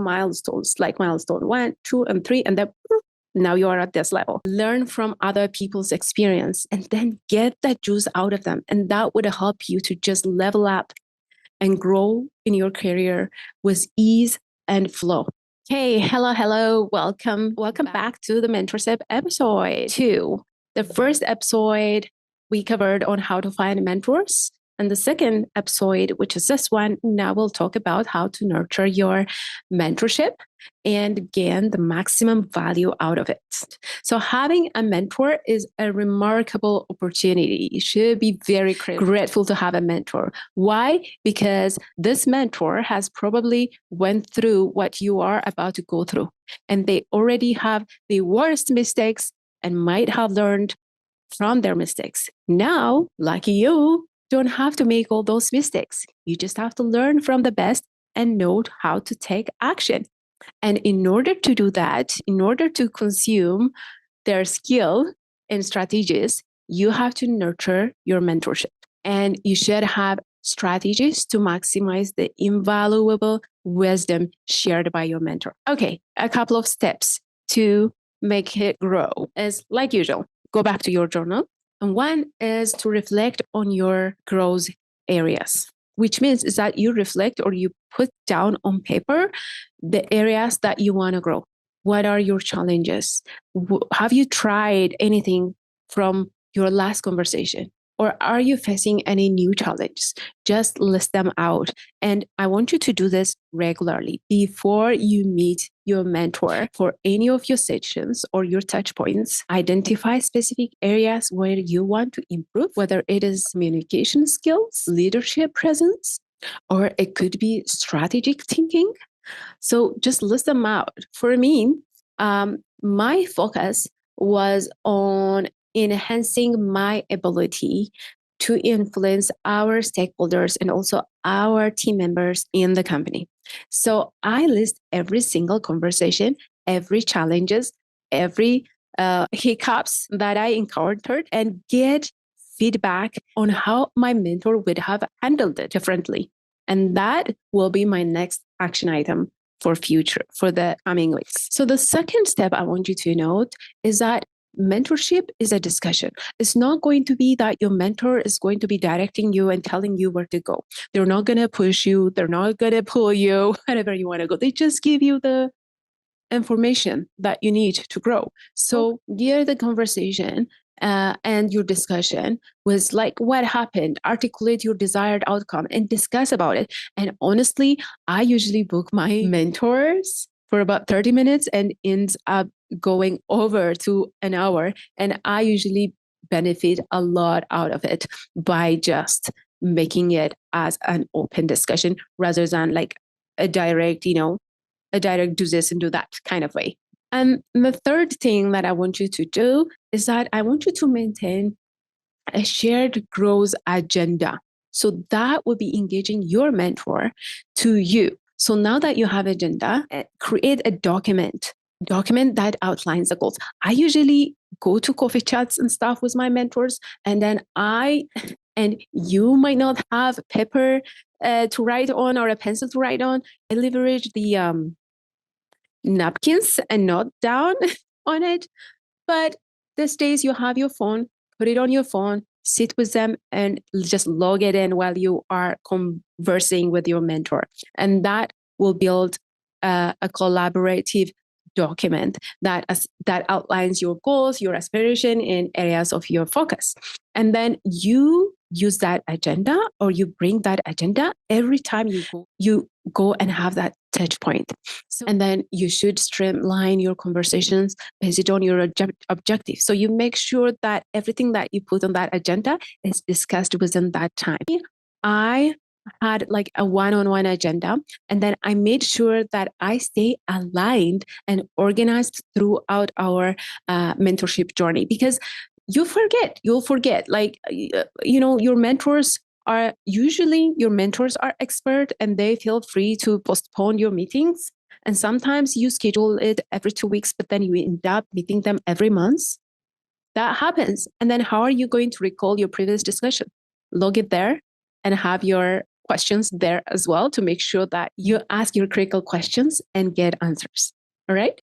milestones, like milestone 1, 2, and 3, and then now you are at this level. Learn from other people's experience and then get that juice out of them. And that would help you to just level up and grow in your career with ease and flow. Hey, hello. Welcome back to the Mentorship episode 2. The first episode we covered on how to find mentors. And the second episode, which is this one, now we'll talk about how to nurture your mentorship and gain the maximum value out of it. So having a mentor is a remarkable opportunity. You should be very grateful to have a mentor. Why? Because this mentor has probably went through what you are about to go through, and they already have the worst mistakes and might have learned from their mistakes. Now, lucky you, don't have to make all those mistakes. You just have to learn from the best and know how to take action. And in order to do that, in order to consume their skill and strategies, you have to nurture your mentorship. And you should have strategies to maximize the invaluable wisdom shared by your mentor. Okay, a couple of steps to make it grow is like usual. Go back to your journal. And one is to reflect on your growth areas, which means is that you reflect or you put down on paper the areas that you want to grow. What are your challenges? Have you tried anything from your last conversation? Or are you facing any new challenges? Just list them out. And I want you to do this regularly before you meet your mentor for any of your sessions or your touch points. Identify specific areas where you want to improve, whether it is communication skills, leadership presence, or it could be strategic thinking. So just list them out. For me, my focus was on enhancing my ability to influence our stakeholders and also our team members in the company. So I list every single conversation, every challenges, every hiccups that I encountered, and get feedback on how my mentor would have handled it differently. And that will be my next action item for the coming weeks. So the second step I want you to note is that mentorship is a discussion. It's not going to be that your mentor is going to be directing you and telling you where to go. They're not going to push you. They're not going to pull you wherever you want to go. They just give you the information that you need to grow. So gear the conversation and your discussion was like, what happened? Articulate your desired outcome and discuss about it. And honestly, I usually book my mentors for about 30 minutes and ends up going over to an hour. And I usually benefit a lot out of it by just making it as an open discussion rather than like a direct do this and do that kind of way. And the third thing that I want you to do is that I want you to maintain a shared growth agenda. So that will be engaging your mentor to you. So now that you have agenda, create a document that outlines the goals. I usually go to coffee chats and stuff with my mentors, and then you might not have paper to write on or a pencil to write on. I leverage the napkins and note down on it. But these days you have your phone, put it on your phone, sit with them and just log it in while you are conversing with your mentor. And that will build a collaborative document that outlines your goals, your aspiration in areas of your focus. And then you use that agenda, or you bring that agenda every time you go and have that touch point. And then you should streamline your conversations based on your objective. So you make sure that everything that you put on that agenda is discussed within that time. I had like a one-on-one agenda, and then I made sure that I stay aligned and organized throughout our mentorship journey, because you'll forget like your mentors are expert, and they feel free to postpone your meetings. And sometimes you schedule it every 2 weeks, but then you end up meeting them every month. That happens. And then how are you going to recall your previous discussion? Log it there and have your questions there as well to make sure that you ask your critical questions and get answers. All right.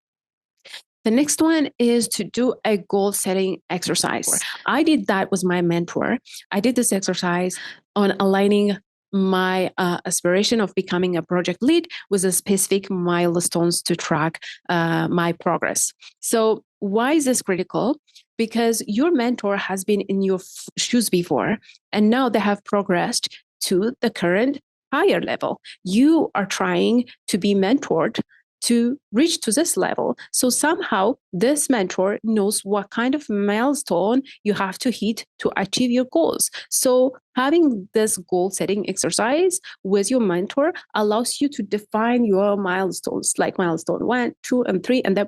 The next one is to do a goal setting exercise. I did that with my mentor. I did this exercise on aligning my aspiration of becoming a project lead with a specific milestones to track my progress. So why is this critical? Because your mentor has been in your shoes before, and now they have progressed to the current higher level. You are trying to be mentored to reach to this level. So somehow this mentor knows what kind of milestone you have to hit to achieve your goals. So having this goal setting exercise with your mentor allows you to define your milestones, like milestone 1, 2, and 3, and then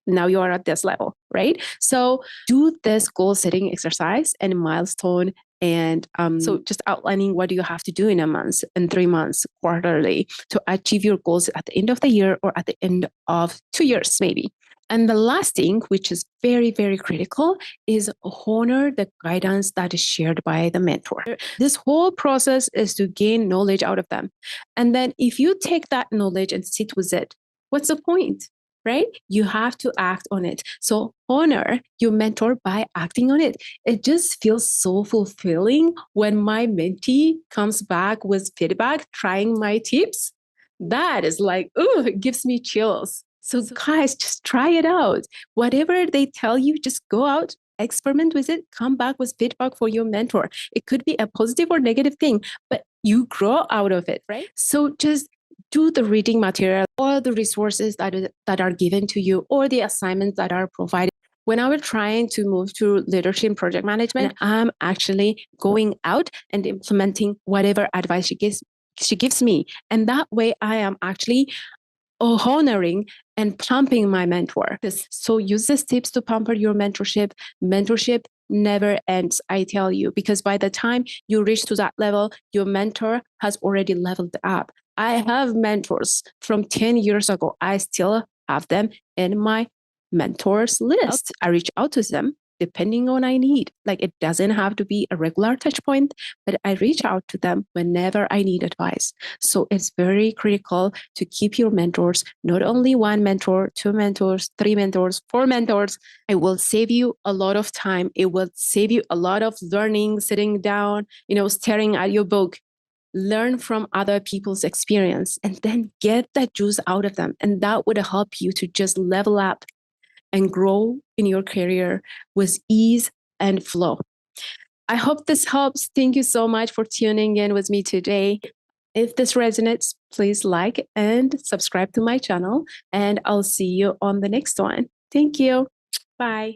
now you are at this level, right? So do this goal setting exercise and milestone. And so just outlining what do you have to do in a month, in 3 months, quarterly to achieve your goals at the end of the year or at the end of 2 years, maybe. And the last thing, which is very, very critical, is honor the guidance that is shared by the mentor. This whole process is to gain knowledge out of them. And then if you take that knowledge and sit with it, what's the point? Right? You have to act on it. So honor your mentor by acting on it. It just feels so fulfilling when my mentee comes back with feedback, trying my tips. That is like, ooh, it gives me chills. So guys, just try it out. Whatever they tell you, just go out, experiment with it, come back with feedback for your mentor. It could be a positive or negative thing, but you grow out of it, right? So just do the reading material or the resources that are given to you or the assignments that are provided. When I was trying to move to leadership and project management, I'm actually going out and implementing whatever advice she gives me. And that way I am actually honoring and pumping my mentor. So use these tips to pamper your mentorship. Mentorship never ends, I tell you, because by the time you reach to that level, your mentor has already leveled up. I have mentors from 10 years ago. I still have them in my mentors list. I reach out to them depending on what I need. Like it doesn't have to be a regular touch point, but I reach out to them whenever I need advice. So it's very critical to keep your mentors, not only one mentor, 2 mentors, 3 mentors, 4 mentors. It will save you a lot of time. It will save you a lot of learning, sitting down, staring at your book. Learn from other people's experience and then get that juice out of them. And that would help you to just level up and grow in your career with ease and flow. I hope this helps. Thank you so much for tuning in with me today. If this resonates, please like and subscribe to my channel, and I'll see you on the next one. Thank you. Bye.